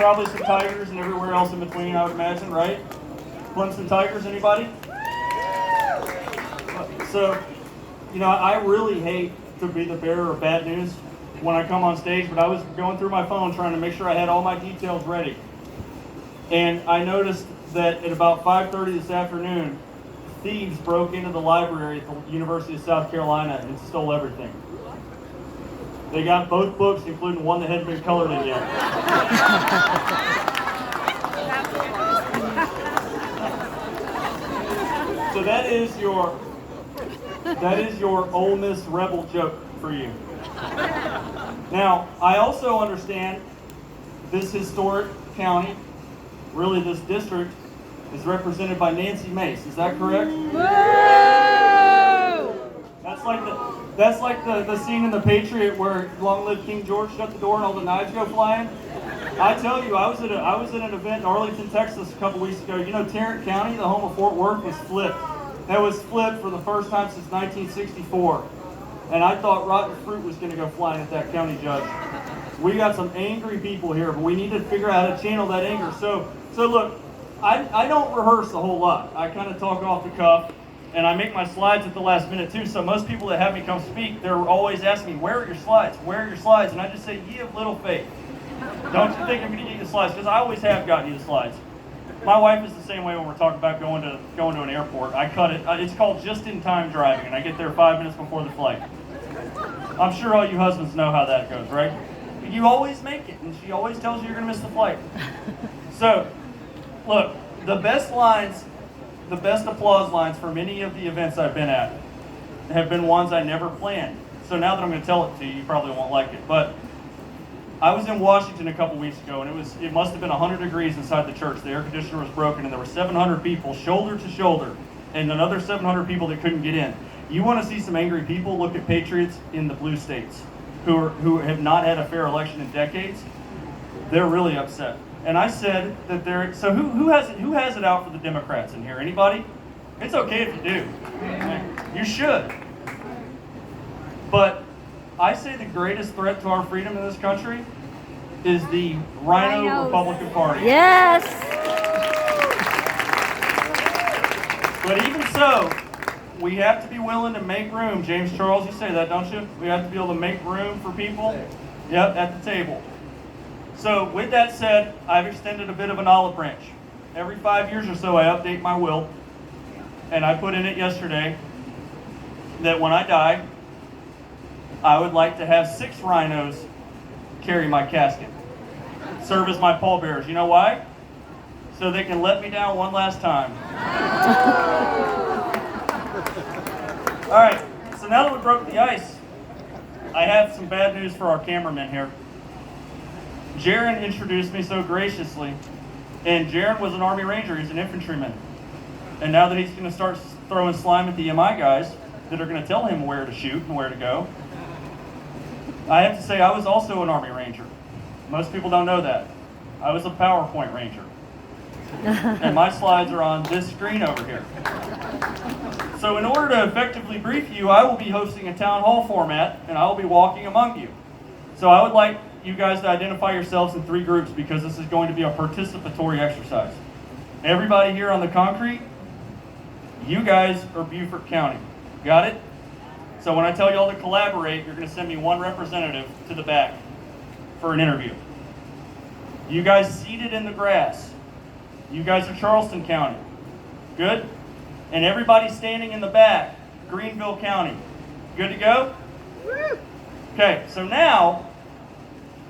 probably some Tigers and everywhere else in between, I would imagine, right? Clemson Tigers, anybody? So, you know, I really hate to be the bearer of bad news when I come on stage, but I was going through my phone trying to make sure I had all my details ready. And I noticed that at about 5:30 this afternoon, thieves broke into the library at the University of South Carolina and stole everything. They got both books, including one that hadn't been colored in yet. So that is your Ole Miss Rebel joke for you. Now, I also understand this historic county, really this district, is represented by Nancy Mace. Is that correct? That's like the scene in The Patriot where Long Live King George, shut the door and all the knives go flying. I tell you, I was at an event in Arlington, Texas a couple weeks ago. You know, Tarrant County, the home of Fort Worth, was flipped. That was flipped for the first time since 1964. And I thought rotten fruit was going to go flying at that county judge. We got some angry people here, but we need to figure out how to channel that anger. So look, I don't rehearse a whole lot. I kind of talk off the cuff, and I make my slides at the last minute too. So most people that have me come speak, they're always asking me, where are your slides? Where are your slides? And I just say, ye of little faith. Don't you think I'm going to get you the slides? Because I always have gotten you the slides. My wife is the same way when we're talking about going to an airport. I cut it. It's called just-in-time driving, and I get there 5 minutes before the flight. I'm sure all you husbands know how that goes, right? You always make it, and she always tells you you're going to miss the flight. So, look, the best applause lines for many of the events I've been at have been ones I never planned. So now that I'm going to tell it to you, you probably won't like it. But I was in Washington a couple weeks ago, and it must have been 100 degrees inside the church. The air conditioner was broken, and there were 700 people shoulder to shoulder, and another 700 people that couldn't get in. You want to see some angry people? Look at patriots in the blue states who have not had a fair election in decades. They're really upset. And I said that they're so who has it out for the Democrats in here? Anybody? It's okay if you do. You should. But I say the greatest threat to our freedom in this country is the Rhino Republican Party. Yes. But even so, we have to be willing to make room. James Charles, you say that, don't you? We have to be able to make room for people. Yep, at the table. So with that said, I've extended a bit of an olive branch. Every 5 years or so, I update my will. And I put in it yesterday that when I die, I would like to have 6 rhinos carry my casket, serve as my pallbearers. You know why? So they can let me down one last time. All right, so now that we broke the ice, I have some bad news for our cameraman here. Jaron introduced me so graciously, and Jaron was an Army Ranger. He's an infantryman. And now that he's going to start throwing slime at the MI guys that are going to tell him where to shoot and where to go, I have to say I was also an Army Ranger. Most people don't know that. I was a PowerPoint Ranger. And my slides are on this screen over here. So in order to effectively brief you, I will be hosting a town hall format, and I will be walking among you. So I would like you guys to identify yourselves in 3 groups because this is going to be a participatory exercise. Everybody here on the concrete, you guys are Beaufort County. Got it? So when I tell you all to collaborate, you're going to send me 1 representative to the back for an interview. You guys seated in the grass. You guys are Charleston County. Good? And everybody standing in the back, Greenville County. Good to go? Okay, so now,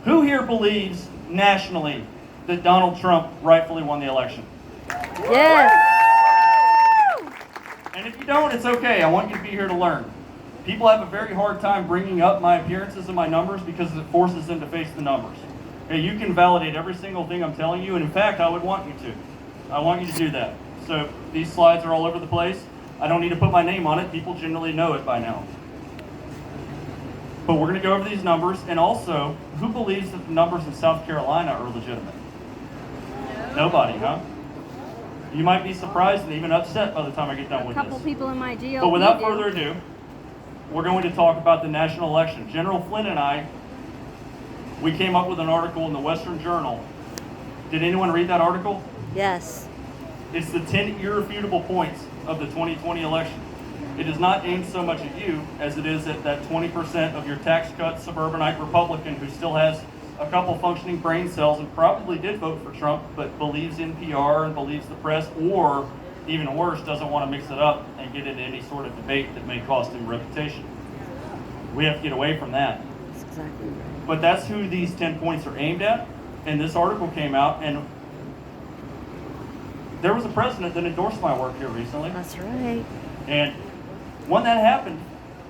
who here believes nationally that Donald Trump rightfully won the election? Yes. And if you don't, it's okay. I want you to be here to learn. People have a very hard time bringing up my appearances and my numbers because it forces them to face the numbers. Okay, you can validate every single thing I'm telling you, and in fact, I would want you to. I want you to do that. So these slides are all over the place. I don't need to put my name on it. People generally know it by now. But we're going to go over these numbers, and also, who believes that the numbers in South Carolina are legitimate? Nobody, huh? You might be surprised and even upset by the time I get done with this. A couple people in my GOP. But without further ado, we're going to talk about the national election. General Flynn and I, we came up with an article in the Western Journal Did anyone read that article? Yes. It's the 10 irrefutable points of the 2020 election. It is not aimed so much at you as it is at that 20% of your tax cut suburbanite Republican who still has a couple functioning brain cells and probably did vote for Trump, but believes in PR and believes the press, or even worse, doesn't want to mix it up and get into any sort of debate that may cost him reputation. We have to get away from that. That's exactly right. But that's who these 10 points are aimed at. And this article came out, and there was a president that endorsed my work here recently. That's right. And when that happened,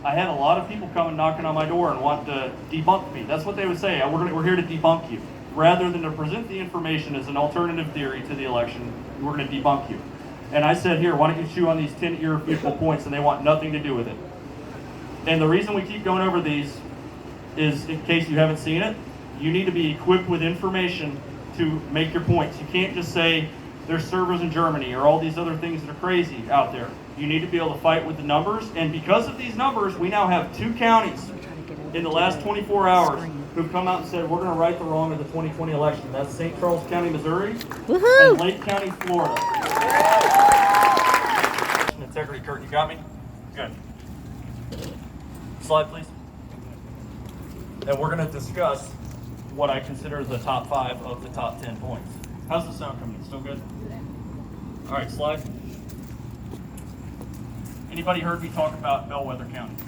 I had a lot of people coming knocking on my door and want to debunk me. That's what they would say. We're here to debunk you. Rather than to present the information as an alternative theory to the election, we're going to debunk you. And I said, here, why don't you chew on these 10 irrefutable points, and they want nothing to do with it. And the reason we keep going over these is, in case you haven't seen it, you need to be equipped with information to make your points. You can't just say there's servers in Germany or all these other things that are crazy out there. You need to be able to fight with the numbers. And because of these numbers, we now have 2 counties in the last 24 hours who've come out and said, we're going to right the wrong of the 2020 election. That's St. Charles County, Missouri, Woohoo! and Lake County, Florida. Integrity, Kurt, you got me? Good. Slide, please. And we're going to discuss what I consider the top 5 of the top 10 points. How's the sound coming in? Still good? All right, slide. Anybody heard me talk about bellwether counties?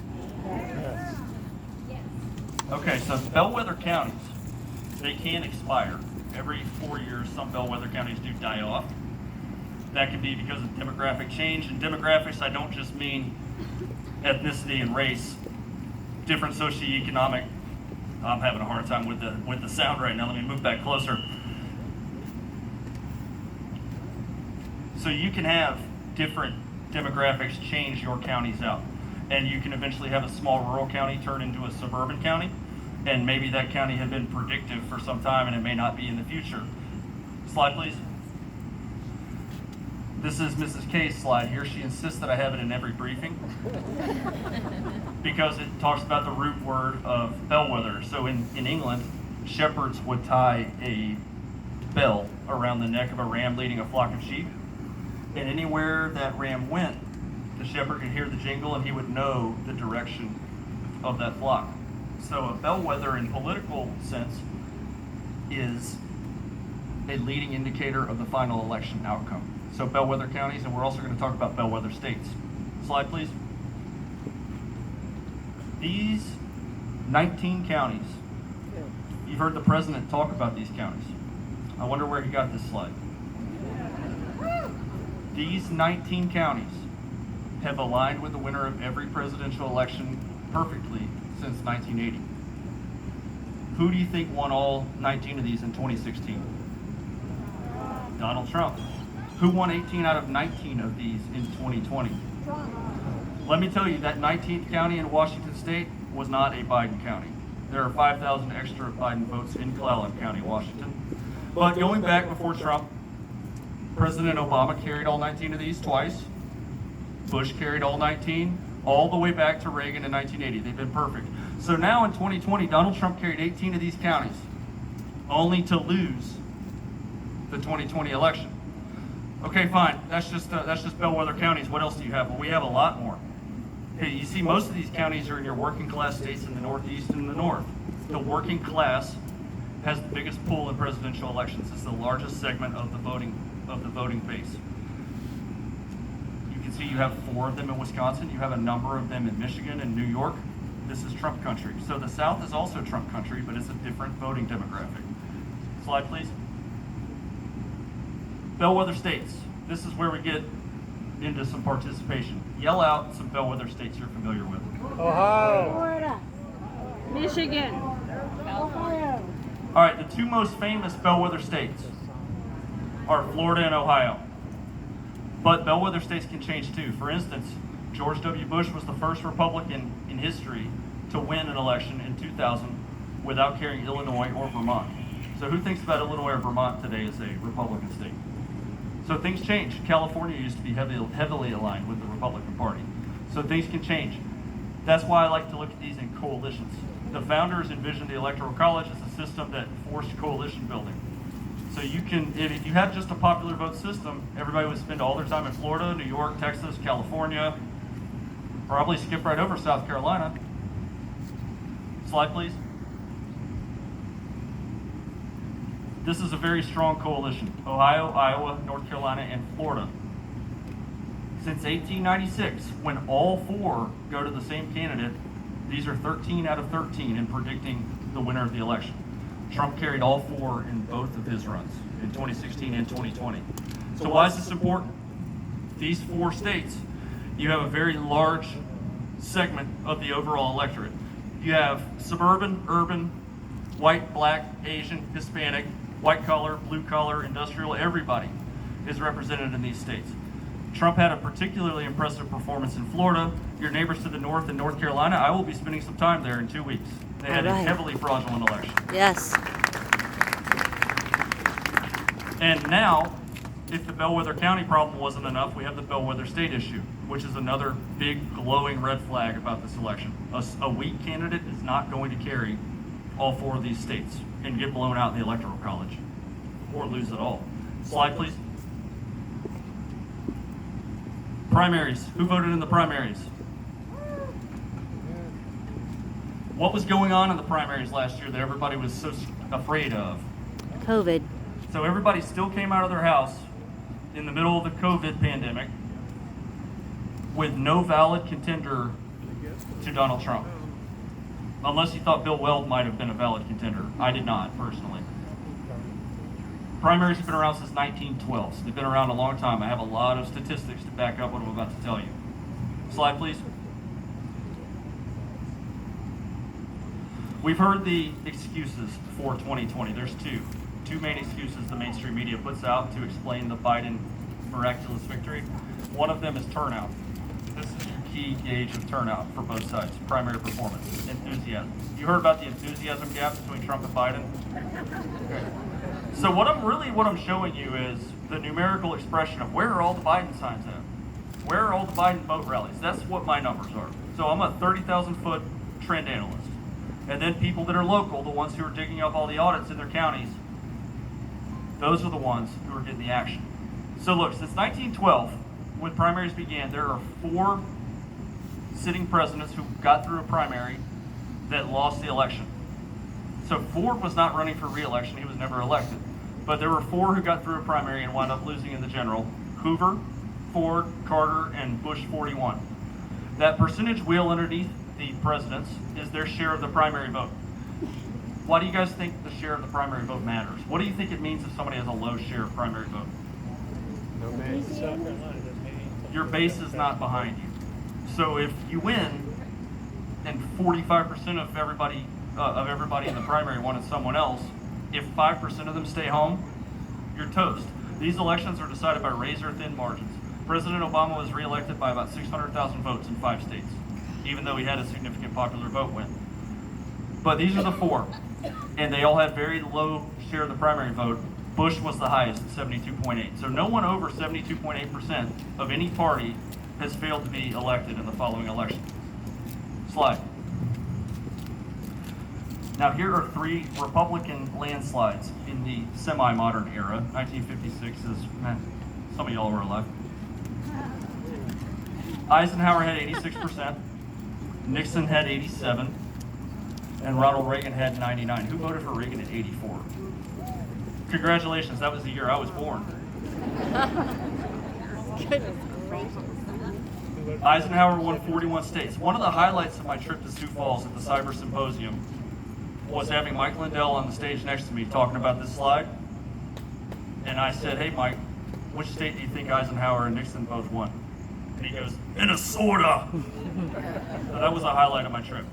Yes. Okay, so bellwether counties, they can expire. Every 4 years, some bellwether counties do die off. That could be because of demographic change. And demographics, I don't just mean ethnicity and race, different socioeconomic. I'm having a hard time with the sound right now. Let me move back closer. So you can have different demographics change your counties out. And you can eventually have a small rural county turn into a suburban county. And maybe that county had been predictive for some time and it may not be in the future. Slide, please. This is Mrs. K's slide here. She insists that I have it in every briefing because it talks about the root word of bellwether. So in England, shepherds would tie a bell around the neck of a ram leading a flock of sheep. And anywhere that ram went, the shepherd could hear the jingle and he would know the direction of that flock. So a bellwether in political sense is a leading indicator of the final election outcome. So bellwether counties, and we're also going to talk about bellwether states. Slide, please. These 19 counties, you've heard the president talk about these counties. I wonder where he got this slide. These 19 counties have aligned with the winner of every presidential election perfectly since 1980. Who do you think won all 19 of these in 2016? Donald Trump. Who won 18 out of 19 of these in 2020? Let me tell you, that 19th county in Washington State was not a Biden county. There are 5,000 extra Biden votes in Clallam County, Washington. But going back before Trump, President Obama carried all 19 of these twice. Bush carried all 19, all the way back to Reagan in 1980. They've been perfect. So now in 2020, Donald Trump carried 18 of these counties, only to lose the 2020 election. Okay, fine. That's just bellwether counties. What else do you have? Well, we have a lot more. Hey, you see, most of these counties are in your working class states in the Northeast and the North. The working class has the biggest pool in presidential elections. It's the largest segment of the voting base. You can see you have 4 of them in Wisconsin. You have a number of them in Michigan and New York. This is Trump country. So the South is also Trump country, but it's a different voting demographic. Slide, please. Bellwether states. This is where we get into some participation. Yell out some bellwether states you're familiar with. Ohio. Florida. Michigan. Ohio. All right, the 2 most famous bellwether states are Florida and Ohio. But bellwether states can change too. For instance, George W. Bush was the first Republican in history to win an election in 2000 without carrying Illinois or Vermont. So who thinks about Illinois or Vermont today as a Republican state? So things change. California used to be heavily aligned with the Republican Party. So things can change. That's why I like to look at these in coalitions. The founders envisioned the Electoral College as a system that forced coalition building. So you can, if you had just a popular vote system, everybody would spend all their time in Florida, New York, Texas, California, probably skip right over South Carolina. Slide, please. This is a very strong coalition. Ohio, Iowa, North Carolina, and Florida. Since 1896, when all four go to the same candidate, these are 13 out of 13 in predicting the winner of the election. Trump carried all four in both of his runs, in 2016 and 2020. So why is this important? These four states, you have a very large segment of the overall electorate. You have suburban, urban, white, black, Asian, Hispanic, white collar, blue collar, industrial, everybody is represented in these states. Trump had a particularly impressive performance in Florida. Your neighbors to the north in North Carolina, I will be spending some time there in 2 weeks. They had a All right. heavily fraudulent election. Yes. And now, if the Bellwether County problem wasn't enough, we have the Bellwether State issue, which is another big glowing red flag about this election. A weak candidate is not going to carry all four of these states and get blown out in the Electoral College or lose it all. Slide, please. Primaries. Who voted in the primaries? What was going on in the primaries last year that everybody was so afraid of? COVID. So everybody still came out of their house in the middle of the COVID pandemic with no valid contender to Donald Trump. Unless you thought Bill Weld might have been a valid contender. I did not, personally. Primaries have been around since 1912, so they've been around a long time. I have a lot of statistics to back up what I'm about to tell you. Slide, please. We've heard the excuses for 2020. There's two main excuses the mainstream media puts out to explain the Biden miraculous victory. One of them is turnout. This is your key gauge of turnout for both sides, primary performance, enthusiasm. You heard about the enthusiasm gap between Trump and Biden? So what I'm showing you is the numerical expression of where are all the Biden signs at? Where are all the Biden vote rallies? That's what my numbers are. So I'm a 30,000 foot trend analyst. And then people that are local, the ones who are digging up all the audits in their counties, those are the ones who are getting the action. So look, since 1912, when primaries began, there are 4 sitting presidents who got through a primary that lost the election. So Ford was not running for re-election, he was never elected. But there were 4 who got through a primary and wound up losing in the general. Hoover, Ford, Carter, and Bush 41. That percentage wheel underneath the presidents is their share of the primary vote. Why do you guys think the share of the primary vote matters? What do you think it means if somebody has a low share of primary vote? No base. Your base is not behind you. So if you win and 45% of everybody in the primary wanted someone else, if 5% of them stay home, you're toast. These elections are decided by razor-thin margins. President Obama was reelected by about 600,000 votes in 5 states, even though he had a significant popular vote win. But these are the 4, and they all had very low share of the primary vote. Bush was the highest at 72.8. So no one over 72.8% of any party has failed to be elected in the following election. Slide. Now here are 3 Republican landslides in the semi-modern era. 1956 is, some of y'all were alive. Eisenhower had 86%, Nixon had 87%, and Ronald Reagan had 99%. Who voted for Reagan at 84%? Congratulations, that was the year I was born. Eisenhower won 41 states. One of the highlights of my trip to Sioux Falls at the Cyber Symposium was having Mike Lindell on the stage next to me talking about this slide. And I said, hey Mike, which state do you think Eisenhower and Nixon both won? And he goes, Minnesota! So that was a highlight of my trip.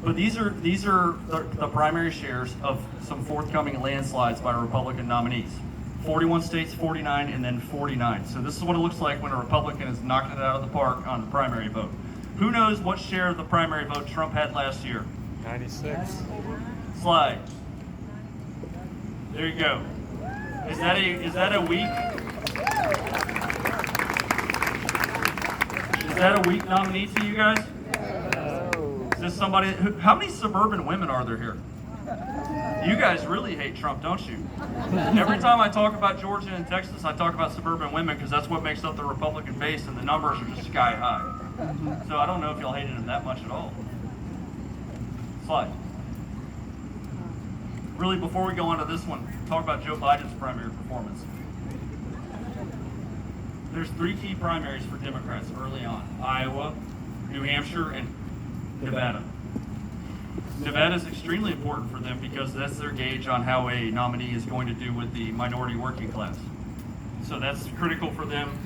But these are the primary shares of some forthcoming landslides by Republican nominees. 41 states, 49, and then 49. So this is what it looks like when a Republican is knocking it out of the park on the primary vote. Who knows what share of the primary vote Trump had last year? 96. Slide. There you go. Is that a weak? Is that a weak nominee to you guys? Is this somebody? How many suburban women are there here? You guys really hate Trump, don't you? Every time I talk about Georgia and Texas, I talk about suburban women because that's what makes up the Republican base, and the numbers are just sky high. So I don't know if y'all hated him that much at all. Slide. Really, before we go on to this one, talk about Joe Biden's primary performance. There's 3 key primaries for Democrats early on: Iowa, New Hampshire, and Nevada. Nevada is extremely important for them because that's their gauge on how a nominee is going to do with the minority working class. So that's critical for them,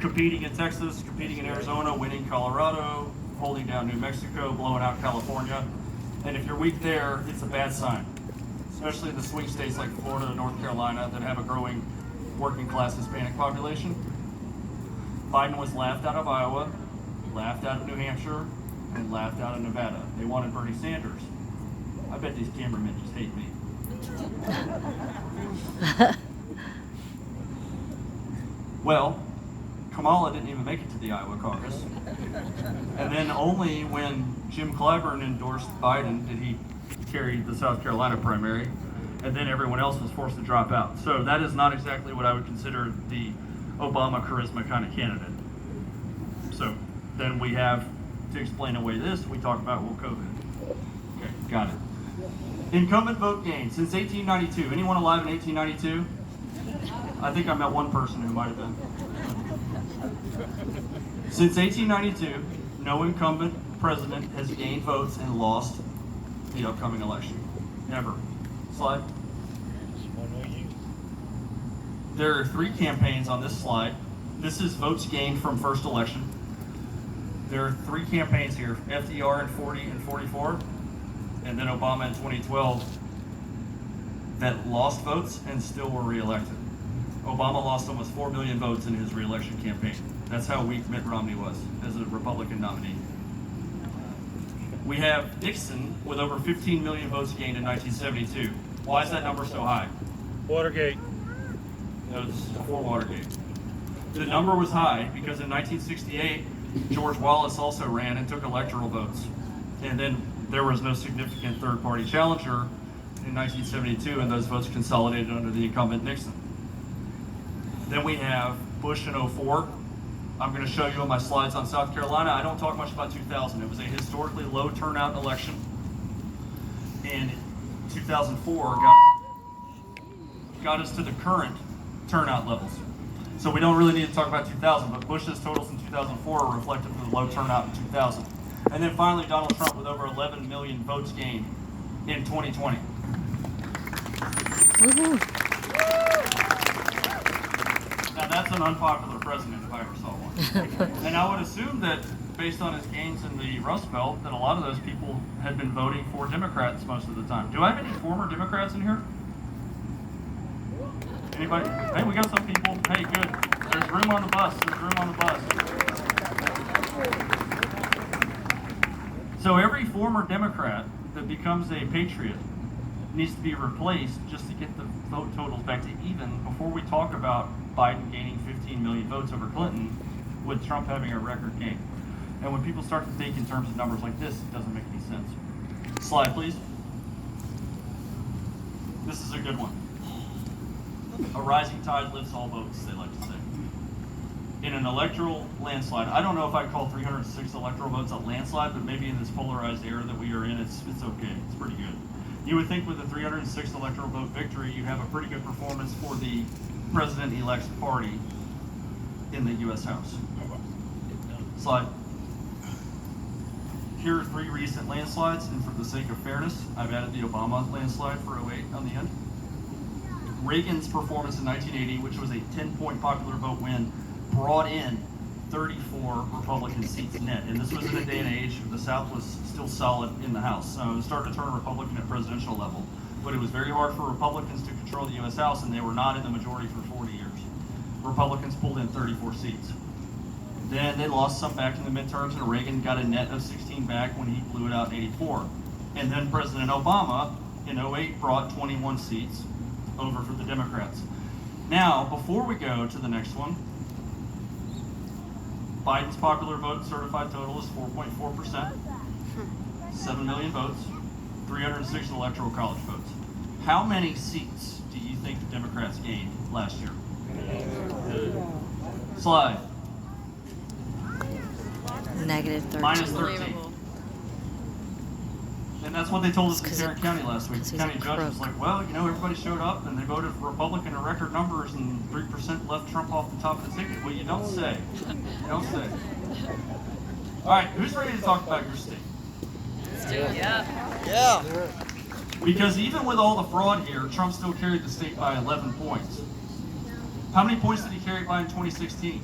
competing in Texas, competing in Arizona, winning Colorado, holding down New Mexico, blowing out California. And if you're weak there, it's a bad sign, especially the swing states like Florida and North Carolina that have a growing working class Hispanic population. Biden was laughed out of Iowa, laughed out of New Hampshire, and laughed out of Nevada. They wanted Bernie Sanders. I bet these cameramen just hate me. Well, Kamala didn't even make it to the Iowa caucus. And then only when Jim Clyburn endorsed Biden did he carry the South Carolina primary. And then everyone else was forced to drop out. So that is not exactly what I would consider the Obama charisma kind of candidate. So then we have, to explain away this, we talk about, well, COVID. Okay, got it. Incumbent vote gain since 1892. Anyone alive in 1892? I think I met one person who might have been. Since 1892, no incumbent president has gained votes and lost the upcoming election. Never. Slide. There are 3 campaigns on this slide. This is votes gained from first election. There are 3 campaigns here: FDR in 40 and 44, and then Obama in 2012, that lost votes and still were reelected. Obama lost almost 4 million votes in his reelection campaign. That's how weak Mitt Romney was as a Republican nominee. We have Nixon with over 15 million votes gained in 1972. Why is that number so high? Watergate. That was before Watergate. The number was high because in 1968, George Wallace also ran and took electoral votes. And then there was no significant third-party challenger in 1972, and those votes consolidated under the incumbent Nixon. Then we have Bush in 04. I'm going to show you on my slides on South Carolina. I don't talk much about 2000. It was a historically low turnout election. And 2004 got us to the current turnout levels. So we don't really need to talk about 2000, but Bush's totals in 2004 are reflective of the low turnout in 2000. And then finally, Donald Trump with over 11 million votes gained in 2020. Woohoo. Now that's an unpopular president if I ever saw one. And I would assume that based on his gains in the Rust Belt, that a lot of those people had been voting for Democrats most of the time. Do I have any former Democrats in here? Anybody? Hey, we got some people. Hey, good. There's room on the bus. There's room on the bus. So every former Democrat that becomes a patriot needs to be replaced just to get the vote totals back to even before we talk about Biden gaining 15 million votes over Clinton with Trump having a record gain. And when people start to think in terms of numbers like this, it doesn't make any sense. Slide, please. This is a good one. A rising tide lifts all boats, they like to say. In an electoral landslide, I don't know if I'd call 306 electoral votes a landslide, but maybe in this polarized era that we are in, it's okay. It's pretty good. You would think with a 306 electoral vote victory, you have a pretty good performance for the president-elect's party in the U.S. House. Slide. Here are 3 recent landslides, and for the sake of fairness, I've added the Obama landslide for 08 on the end. Reagan's performance in 1980, which was a 10-point popular vote win, brought in 34 Republican seats net. And this was in a day and age where the South was still solid in the House. So it was starting to turn Republican at presidential level. But it was very hard for Republicans to control the U.S. House, and they were not in the majority for 40 years. Republicans pulled in 34 seats. Then they lost some back in the midterms, and Reagan got a net of 16 back when he blew it out in 84. And then President Obama in 08 brought 21 seats over for the Democrats. Now, before we go to the next one, Biden's popular vote certified total is 4.4%, 7 million votes, 306 electoral college votes. How many seats do you think the Democrats gained last year? Slide. Negative 13. Minus 13. And that's what they told us in 'Cause Tarrant County last week. 'cause The he's a county judge was crook. like, well, everybody showed up and they voted Republican in record numbers and 3% left Trump off the top of the ticket. Well, you don't say. You don't say. All right, who's ready to talk about your state? Yeah. Because even with all the fraud here, Trump still carried the state by 11 points. How many points did he carry it by in 2016?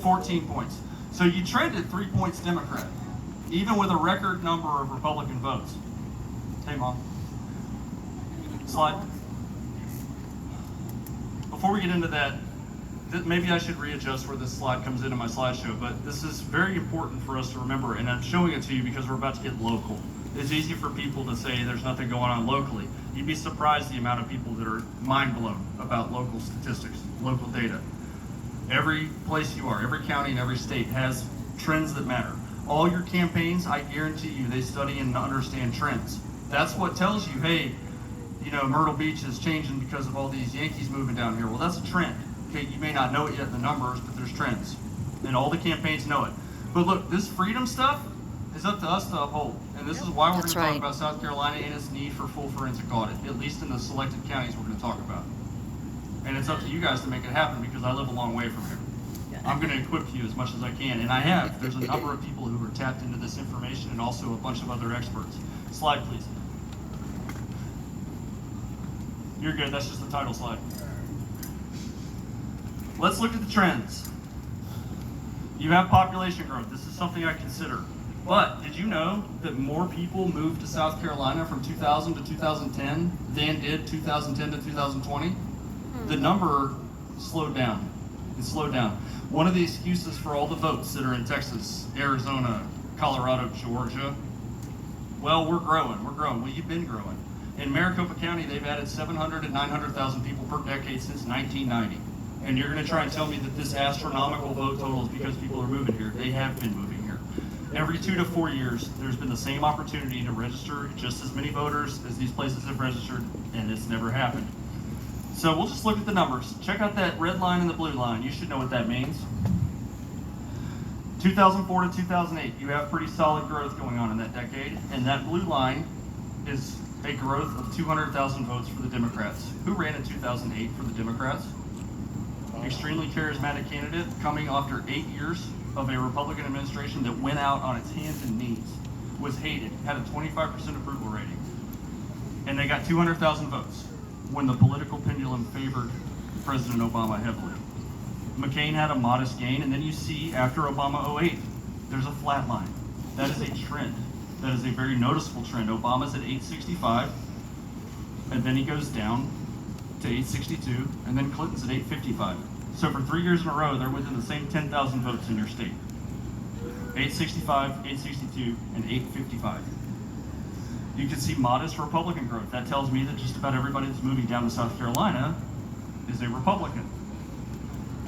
14 points. So you trended 3 points Democrat, even with a record number of Republican votes. Hey, Mom. Slide. Before we get into that, maybe I should readjust where this slide comes into my slideshow, but this is very important for us to remember, and I'm showing it to you because we're about to get local. It's easy for people to say there's nothing going on locally. You'd be surprised the amount of people that are mind blown about local statistics, local data. Every place you are, every county and every state has trends that matter. All your campaigns, I guarantee you, they study and understand trends. That's what tells you, hey, Myrtle Beach is changing because of all these Yankees moving down here. Well, that's a trend. Okay, you may not know it yet in the numbers, but there's trends. And all the campaigns know it. But look, this freedom stuff is up to us to uphold. And this is why we're going That's to talk right. about South Carolina and its need for full forensic audit, at least in the selected counties we're going to talk about. And it's up to you guys to make it happen because I live a long way from here. I'm going to equip you as much as I can, and I have. There's a number of people who are tapped into this information and also a bunch of other experts. Slide, please. You're good, that's just the title slide. Let's look at the trends. You have population growth. This is something I consider. But did you know that more people moved to South Carolina from 2000 to 2010 than did 2010 to 2020? The number slowed down. It slowed down. One of the excuses for all the votes that are in Texas, Arizona, Colorado, Georgia, well, we're growing. Well, you've been growing. In Maricopa County, they've added 700 and 900,000 people per decade since 1990. And you're going to try and tell me that this astronomical vote total is because people are moving here. They have been moving here. Every 2 to 4 years, there's been the same opportunity to register just as many voters as these places have registered, and it's never happened. So we'll just look at the numbers. Check out that red line and the blue line. You should know what that means. 2004 to 2008, you have pretty solid growth going on in that decade, and that blue line is a growth of 200,000 votes for the Democrats. Who ran in 2008 for the Democrats? Extremely charismatic candidate coming after 8 years of a Republican administration that went out on its hands and knees, was hated, had a 25% approval rating, and they got 200,000 votes when the political pendulum favored President Obama heavily. McCain had a modest gain, and then you see after Obama 08, there's a flat line. That is a trend. That is a very noticeable trend. Obama's at 865, and then he goes down to 862, and then Clinton's at 855. So for 3 years in a row, they're within the same 10,000 votes in your state. 865, 862, and 855. You can see modest Republican growth. That tells me that just about everybody that's moving down to South Carolina is a Republican.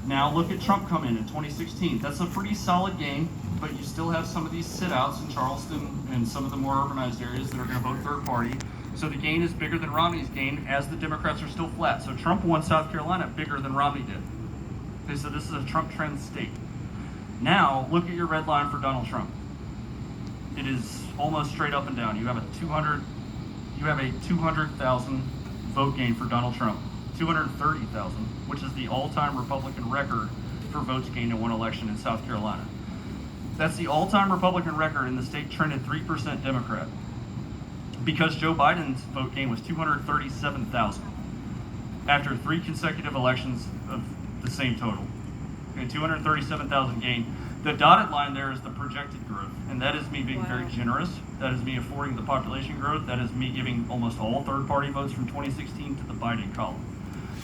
Now look at Trump come in 2016. That's a pretty solid gain, but you still have some of these sit-outs in Charleston and some of the more urbanized areas that are going to vote third party. So the gain is bigger than Romney's gain, as the Democrats are still flat. So Trump won South Carolina bigger than Romney did. Okay, so this is a Trump trend state. Now look at your red line for Donald Trump. It is almost straight up and down. You have a 200,000 vote gain for Donald Trump. 230,000, which is the all-time Republican record for votes gained in one election in South Carolina. That's the all-time Republican record, and the state trended 3% Democrat. Because Joe Biden's vote gain was 237,000 after 3 consecutive elections of the same total. Okay, 237,000 gain. The dotted line there is the projected growth, and that is me being very generous. That is me affording the population growth. That is me giving almost all third-party votes from 2016 to the Biden column.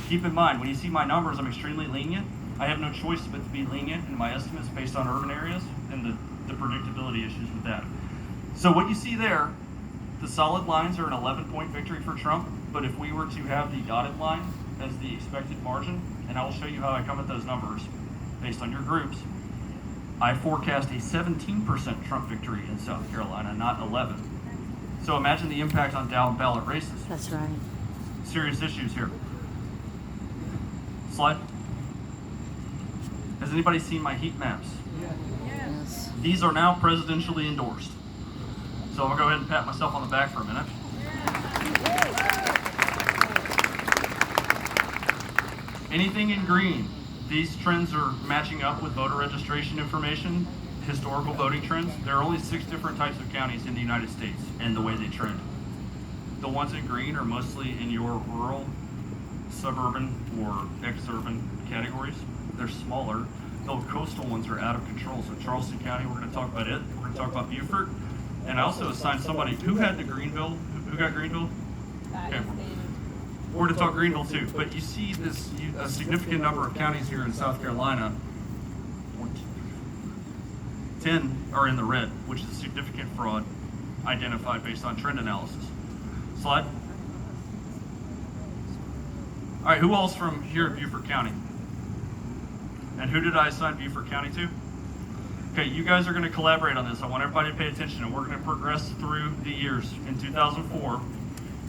Keep in mind, when you see my numbers, I'm extremely lenient. I have no choice but to be lenient in my estimates based on urban areas and the predictability issues with that. So what you see there, the solid lines are an 11-point victory for Trump, but if we were to have the dotted line as the expected margin, and I will show you how I come at those numbers based on your groups, I forecast a 17% Trump victory in South Carolina, not 11. So imagine the impact on down ballot races. That's right. Serious issues here. Slide. Has anybody seen my heat maps? Yes. These are now presidentially endorsed. So I'm gonna go ahead and pat myself on the back for a minute. Anything in green, these trends are matching up with voter registration information, historical voting trends. There are only 6 different types of counties in the United States and the way they trend. The ones in green are mostly in your rural, suburban, or exurban categories. They're smaller. The coastal ones are out of control. So Charleston County, we're gonna talk about it. We're gonna talk about Beaufort. And I also assigned somebody, who had the Greenville? Who got Greenville? Okay. We're going to talk Greenville too, but you see a significant number of counties here in South Carolina. 10 are in the red, which is a significant fraud identified based on trend analysis. Slide. All right, who else from here in Beaufort County? And who did I assign Beaufort County to? Okay, you guys are going to collaborate on this. I want everybody to pay attention, and we're going to progress through the years. In 2004,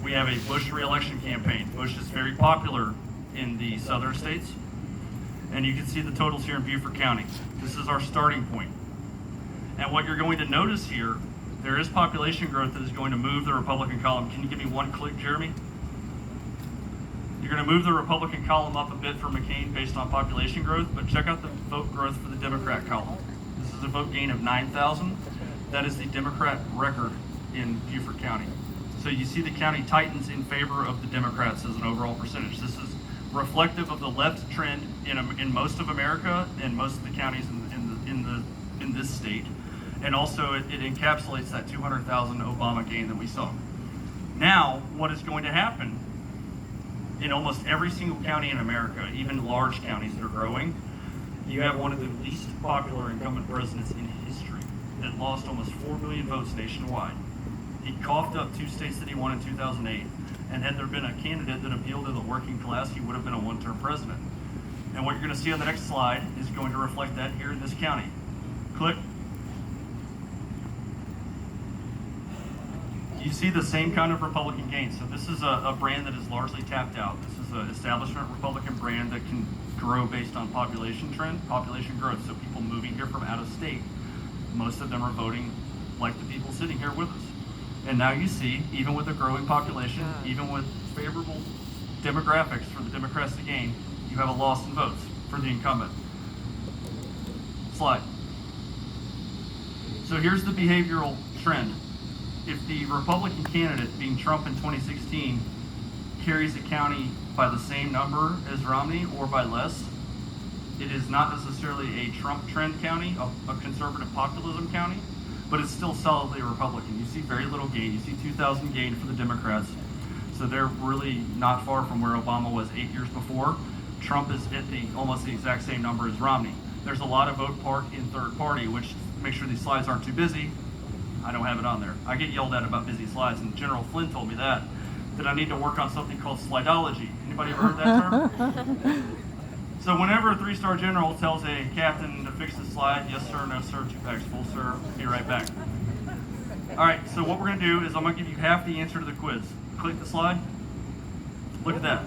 we have a Bush re-election campaign. Bush is very popular in the southern states, and you can see the totals here in Beaufort County. This is our starting point. And what you're going to notice here, there is population growth that is going to move the Republican column. Can you give me one click, Jeremy? You're going to move the Republican column up a bit for McCain based on population growth, but check out the vote growth for the Democrat column. This is a vote gain of 9,000. That is the Democrat record in Beaufort County. So you see the county tightens in favor of the Democrats as an overall percentage. This is reflective of the left trend in most of America and most of the counties in this state. And also it encapsulates that 200,000 Obama gain that we saw. Now, what is going to happen in almost every single county in America, even large counties that are growing, you have one of the least popular incumbent presidents in history that lost almost 4 million votes nationwide. He coughed up 2 states that he won in 2008, and had there been a candidate that appealed to the working class, he would have been a one-term president. And what you're going to see on the next slide is going to reflect that here in this county. Click. You see the same kind of Republican gains. So this is a brand that is largely tapped out. This is an establishment Republican brand that can grow based on population trend, population growth. So people moving here from out of state, most of them are voting like the people sitting here with us. And now you see, even with a growing population, even with favorable demographics for the Democrats to gain, you have a loss in votes for the incumbent. Slide. So here's the behavioral trend. If the Republican candidate, being Trump in 2016, carries the county by the same number as Romney or by less, it is not necessarily a Trump trend county, a conservative populism county, but it's still solidly Republican. You see very little gain. You see 2,000 gain for the Democrats. So they're really not far from where Obama was 8 years before. Trump is at almost the exact same number as Romney. There's a lot of vote park in third party, which make sure these slides aren't too busy. I don't have it on there. I get yelled at about busy slides, and General Flynn told me that I need to work on something called slidology. Anybody ever heard that term? So whenever a 3-star general tells a captain to fix the slide, yes sir, no sir, 2 packs full sir, be right back. All right, so what we're gonna do is I'm gonna give you half the answer to the quiz. Click the slide. Look at that.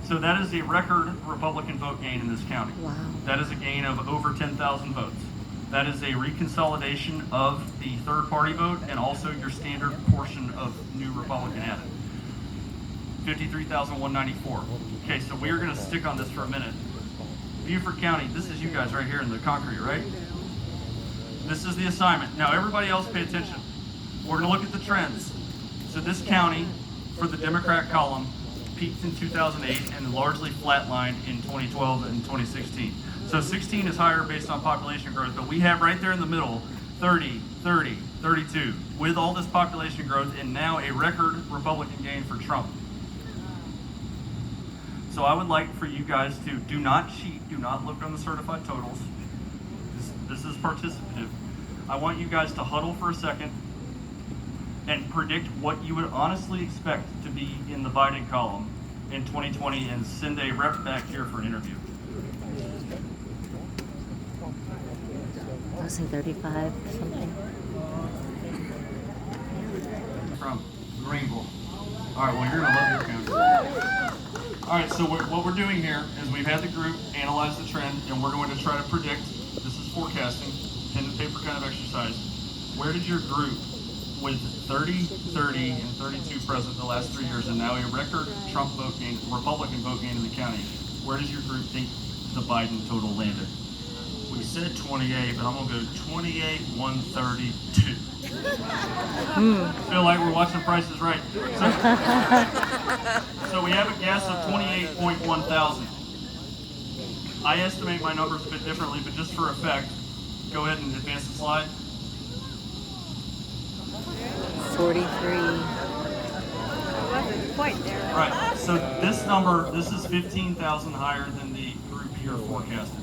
So that is a record Republican vote gain in this county. Wow. That is a gain of over 10,000 votes. That is a reconsolidation of the third party vote and also your standard portion of new Republican added. 53,194. Okay, so we are going to stick on this for a minute. Beaufort County, this is you guys right here in the concrete, right? This is the assignment. Now everybody else pay attention. We're going to look at the trends. So this county, for the Democrat column, peaked in 2008 and largely flatlined in 2012 and 2016. So 16 is higher based on population growth, but we have right there in the middle, 30, 30, 32, with all this population growth and now a record Republican gain for Trump. So I would like for you guys to do not cheat, do not look on the certified totals. This is participative. I want you guys to huddle for a second and predict what you would honestly expect to be in the Biden column in 2020 and send a rep back here for an interview. I was say 35 something. Greenville. All right, well, you're going to love your county. All right, so what we're doing here is we've had the group analyze the trend, and we're going to try to predict, this is forecasting, pen and paper kind of exercise. Where did your group, with 30, 30, and 32 present the last 3 years, and now a record Trump vote gain, Republican vote gain in the county, where does your group think the Biden total landed? We said 28, but I'm gonna go 28, 132. Feel like we're watching Price is Right. So we have a guess of 28.1 thousand. I estimate my numbers a bit differently, but just for effect, go ahead and advance the slide. 43. Wasn't quite there. Right, so this number, this is 15,000 higher than the group here forecasted.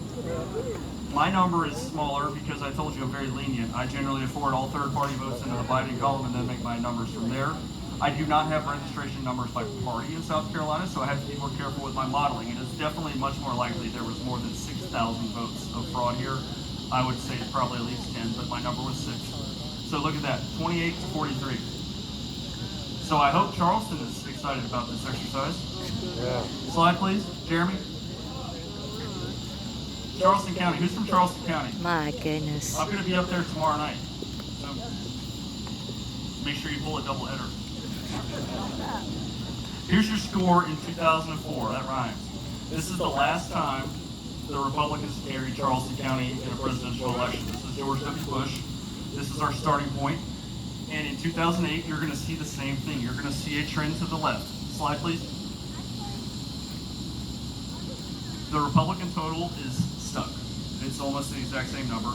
My number is smaller because I told you I'm very lenient. I generally afford all third-party votes into the Biden column and then make my numbers from there. I do not have registration numbers by party in South Carolina, so I have to be more careful with my modeling. It is definitely much more likely there was more than 6,000 votes of fraud here. I would say it's probably at least 10, but my number was 6. So look at that, 28 to 43. So I hope Charleston is excited about this exercise. Yeah. Slide, please. Jeremy? Charleston County. Who's from Charleston County? My goodness. I'm going to be up there tomorrow night. So make sure you pull a double header. Here's your score in 2004. That rhymes. This is the last time the Republicans carried Charleston County in a presidential election. This is George W. Bush. This is our starting point. And in 2008, you're going to see the same thing. You're going to see a trend to the left. Slide, please. The Republican total is stuck. It's almost the exact same number.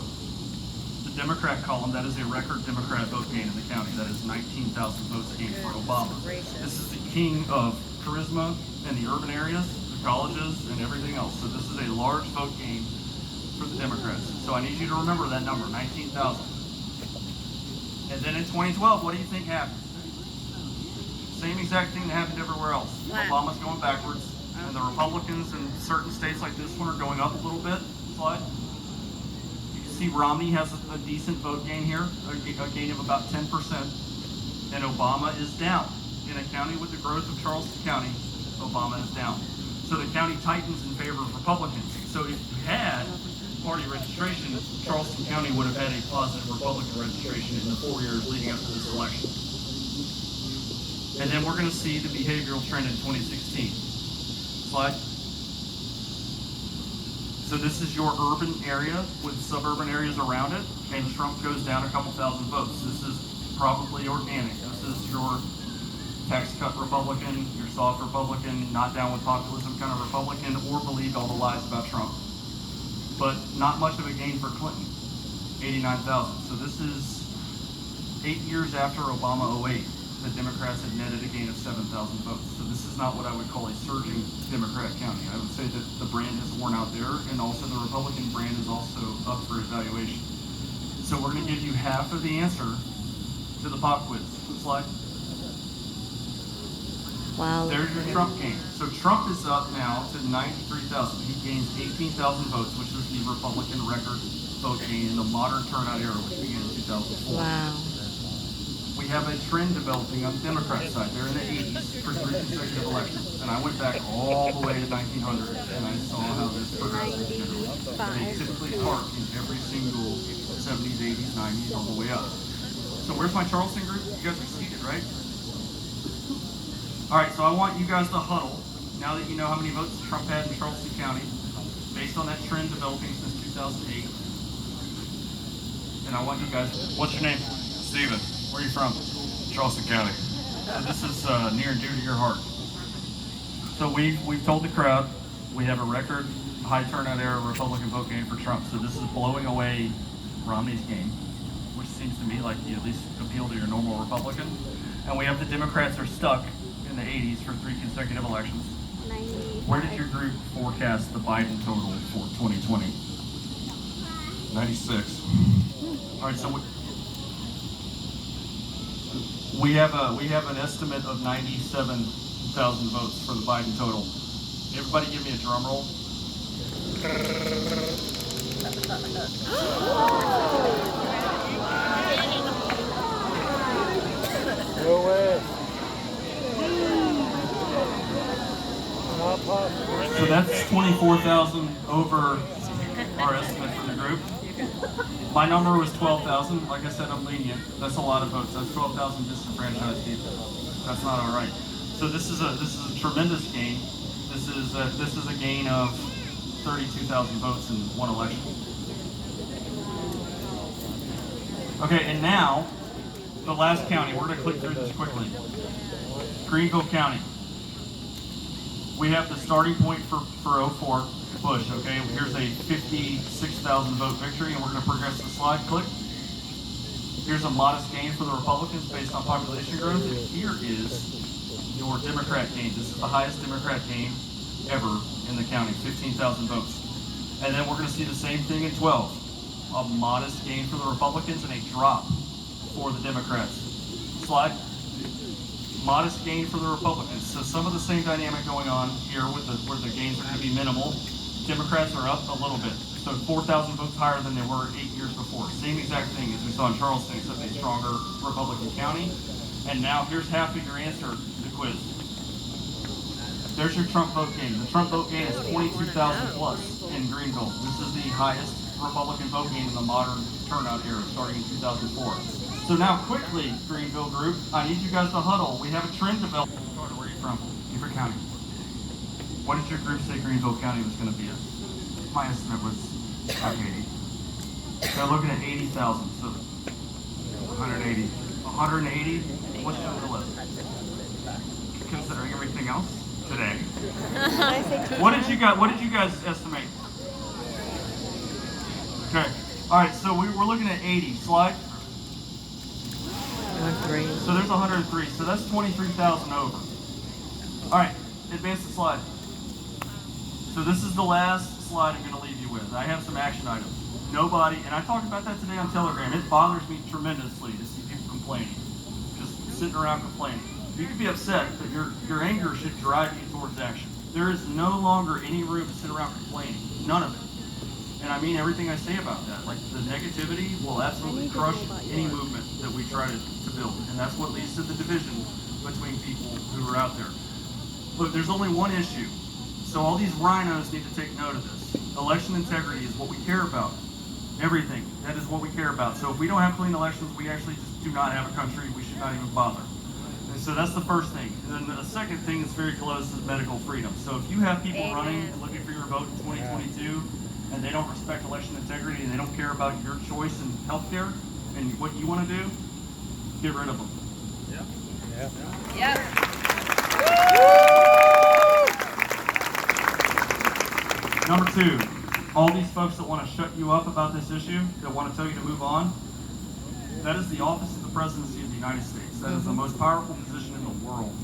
The Democrat column, that is a record Democrat vote gain in the county. That is 19,000 votes gained for Obama. This is the king of charisma in the urban areas, the colleges, and everything else. So this is a large vote gain for the Democrats. So I need you to remember that number, 19,000. And then in 2012, what do you think happened? Same exact thing that happened everywhere else. Obama's going backwards, and the Republicans in certain states like this one are going up a little bit. Slide. You can see Romney has a decent vote gain here, a gain of about 10%, and Obama is down. In a county with the growth of Charleston County, Obama is down. So the county tightens in favor of Republicans. So if you had party registration, Charleston County would have had a positive Republican registration in the 4 years leading up to this election. And then we're going to see the behavioral trend in 2016. Slide. So this is your urban area with suburban areas around it, and Trump goes down a couple thousand votes. This is probably organic. This is your tax cut Republican, your soft Republican, not down with populism kind of Republican, or believed all the lies about Trump. But not much of a gain for Clinton, 89,000. So this is 8 years after Obama 08. The Democrats had netted a gain of 7,000 votes. So this is not what I would call a surging Democrat county. I would say that the brand has worn out there, and also the Republican brand is also up for evaluation. So we're going to give you half of the answer to the pop quiz. Slide. Wow. There's your Trump gain. So Trump is up now to 93,000. He gains 18,000 votes, which is the Republican record vote gain in the modern turnout era, which began in 2004. Wow. We have a trend developing on the Democrat side. They're in the 80s for 3 consecutive elections. And I went back all the way to 1900, and I saw how this progresses generally. They typically park in every single 70s, 80s, 90s, all the way up. So where's my Charleston group? You guys are seated, right? All right, so I want you guys to huddle, now that you know how many votes Trump had in Charleston County, based on that trend developing since 2008. And I want you guys, what's your name? Steven, Where are you from? Charleston County. So this is near and dear to your heart. So we've told the crowd we have a record high turnout era Republican vote gain for Trump. So this is blowing away Romney's gain, which seems to me like you at least appeal to your normal Republican. And we have the Democrats are stuck in the 80s for 3 consecutive elections. Where did your group forecast the Biden total for 2020? 96. All right, so we have an estimate of 97,000 votes for the Biden total. Everybody give me a drum roll. No way. So that's 24,000 over our estimate for the group. My number was 12,000. Like I said, I'm lenient. That's a lot of votes. That's 12,000 disenfranchised people. That's not all right. So this is a tremendous gain. This is a gain of 32,000 votes in one election. Okay, and now the last county. We're going to click through this quickly. Greenville County. We have the starting point for 04 Bush. Okay, here's a 56,000 vote victory, and we're going to progress the slide. Click. Here's a modest gain for the Republicans based on population growth. And here is your Democrat gain. This is the highest Democrat gain ever in the county, 15,000 votes. And then we're going to see the same thing in 12. A modest gain for the Republicans and a drop for the Democrats. Slide. Modest gain for the Republicans. So some of the same dynamic going on here with where the gains are going to be minimal. Democrats are up a little bit. So 4,000 votes higher than they were 8 years before. Same exact thing as we saw in Charleston, except a stronger Republican county. And now here's half of your answer to the quiz. There's your Trump vote gain. The Trump vote gain is 22,000 plus in Greenville. This is the highest Republican vote gain in the modern turnout era, starting in 2004. So now quickly, Greenville group, I need you guys to huddle. We have a trend developing. Where are you from? Beaufort County. What did your group say Greenville County was going to be at? My estimate was 80. They're looking at 80,000, so 180. 180, what's the list? Considering everything else today. What did you guys estimate? Okay. All right, so we're looking at 80. Slide. 103. So there's 103. So that's 23,000 over. All right, advance the slide. So this is the last slide I'm going to leave you with. I have some action items. Nobody, and I talked about that today on Telegram. It bothers me tremendously to see people complaining, just sitting around complaining. You could be upset, but your anger should drive you towards action. There is no longer any room to sit around complaining. None of it. And I mean everything I say about that. Like, the negativity will absolutely crush any movement that we try to build. And that's what leads to the division between people who are out there. Look, there's only one issue. So all these rhinos need to take note of this. Election integrity is what we care about. Everything. That is what we care about. So if we don't have clean elections, we actually just do not have a country. We should not even bother. And so that's the first thing. And then the second thing that's very close is medical freedom. So if you have people running and looking for your vote in 2022, and they don't respect election integrity, and they don't care about your choice in healthcare and what you want to do, get rid of them. Yep. Number two, all these folks that want to shut you up about this issue, that want to tell you to move on, that is the office of the presidency of the United States. That is the most powerful position in the world.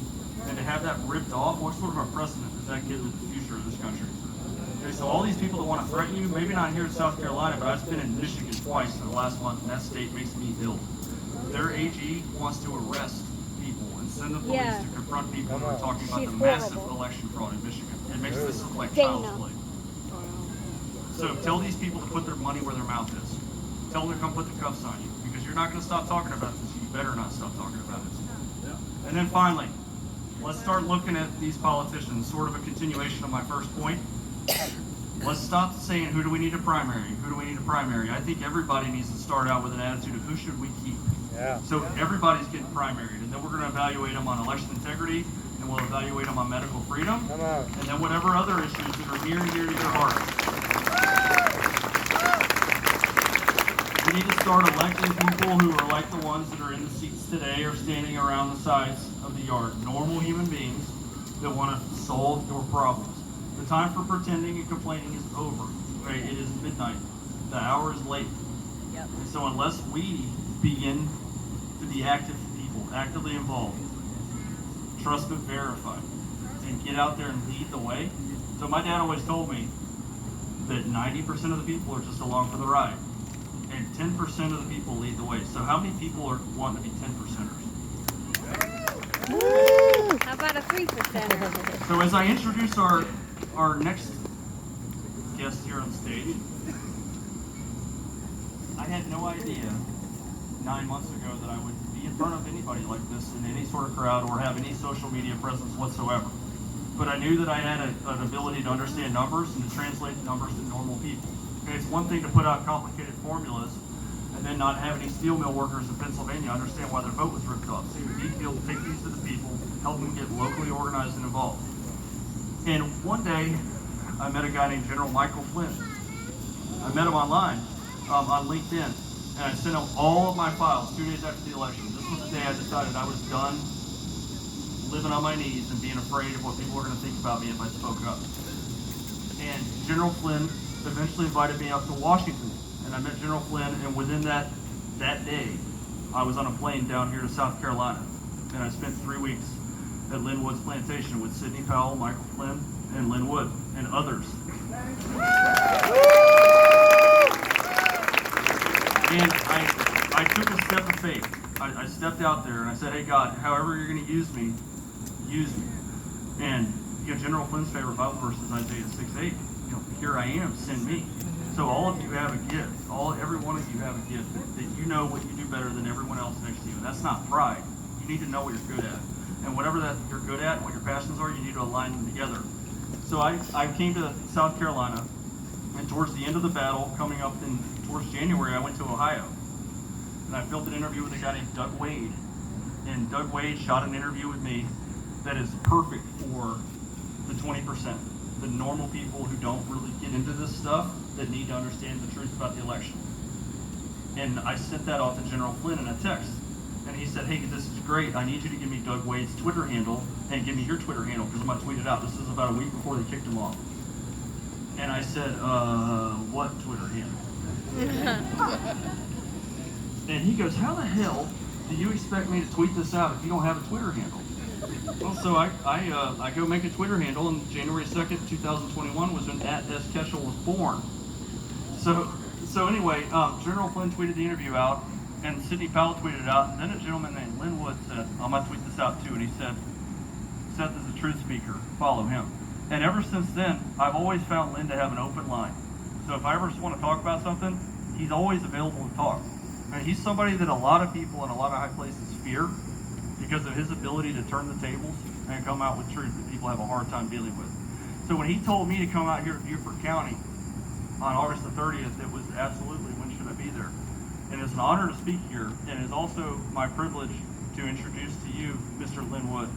And to have that ripped off, what sort of a precedent does that give to the future of this country? Okay, so all these people that want to threaten you, maybe not here in South Carolina, but I've been in Michigan twice in the last month, and that state makes me ill. Their AG wants to arrest people and send the police to confront people who are talking about the massive election fraud in Michigan. It makes this look like child's play. So tell these people to put their money where their mouth is. Tell them to come put the cuffs on you, because you're not going to stop talking about this. You better not stop talking about it. And then finally, let's start looking at these politicians, sort of a continuation of my first point. Let's stop saying, who do we need a primary? Who do we need a primary? I think everybody needs to start out with an attitude of, who should we keep? So everybody's getting primaried, and then we're going to evaluate them on election integrity, and we'll evaluate them on medical freedom, and then whatever other issues that are near and dear to your heart. We need to start electing people who are like the ones that are in the seats today or standing around the sides of the yard. Normal human beings that want to solve your problems. The time for pretending and complaining is over. Okay? It is midnight. The hour is late. And so unless we begin to be active people, actively involved, trust but verify, and get out there and lead the way. So my dad always told me that 90% of the people are just along for the ride, and 10% of the people lead the way. So how many people are wanting to be 10%ers? How about a 3%? So as I introduce our next guest here on stage, I had no idea 9 months ago that I would be in front of anybody like this in any sort of crowd or have any social media presence whatsoever. but I knew that I had an ability to understand numbers and to translate the numbers to normal people. Okay, it's one thing to put out complicated formulas and then not have any steel mill workers in Pennsylvania understand why their vote was ripped off. So you need to be able to take these to the people, help them get locally organized and involved. And one day, I met a guy named General Michael Flynn. I met him online on LinkedIn, and I sent him all of my files 2 days after the election. This was the day I decided I was done living on my knees and being afraid of what people were going to think about me if I spoke up. And General Flynn eventually invited me up to Washington, and I met General Flynn, and within that day, I was on a plane down here to South Carolina, and I spent 3 weeks at Lynn Wood's plantation with Sidney Powell, Michael Flynn, and Lynn Wood, and others. And I took a step of faith. I stepped out there and I said, hey God, however you're going to use me, use me. And General Flynn's favorite Bible verse is Isaiah 6:8. Here I am, send me. So all of you have a gift. Every one of you have a gift that you know what you do better than everyone else next to you. And that's not pride. You need to know what you're good at. And whatever that you're good at, what your passions are, you need to align them together. So I came to South Carolina, and towards the end of the battle, coming up towards January, I went to Ohio. And I filmed an interview with a guy named Doug Wade. And Doug Wade shot an interview with me that is perfect for the 20%. The normal people who don't really get into this stuff that need to understand the truth about the election. And I sent that off to General Flynn in a text. And he said, hey, this is great. I need you to give me Doug Wade's Twitter handle and give me your Twitter handle because I'm going to tweet it out. This is about a week before they kicked him off. And I said, what Twitter handle? And he goes, how the hell do you expect me to tweet this out if you don't have a Twitter handle? Well, so I go make a Twitter handle, and January 2nd, 2021 was when @sketchel was born. So anyway, General Flynn tweeted the interview out, and Sidney Powell tweeted it out, and then a gentleman named Lynn Wood said, I'm going to tweet this out too, and he said, Seth is a truth speaker, follow him. And ever since then, I've always found Lynn to have an open line. So if I ever just want to talk about something, he's always available to talk. And he's somebody that a lot of people in a lot of high places fear because of his ability to turn the tables and come out with truth that people have a hard time dealing with. So when he told me to come out here to Beaufort County on August the 30th, it was absolutely, when should I be there? And it's an honor to speak here, and it's also my privilege to introduce to you Mr. Lynn Wood.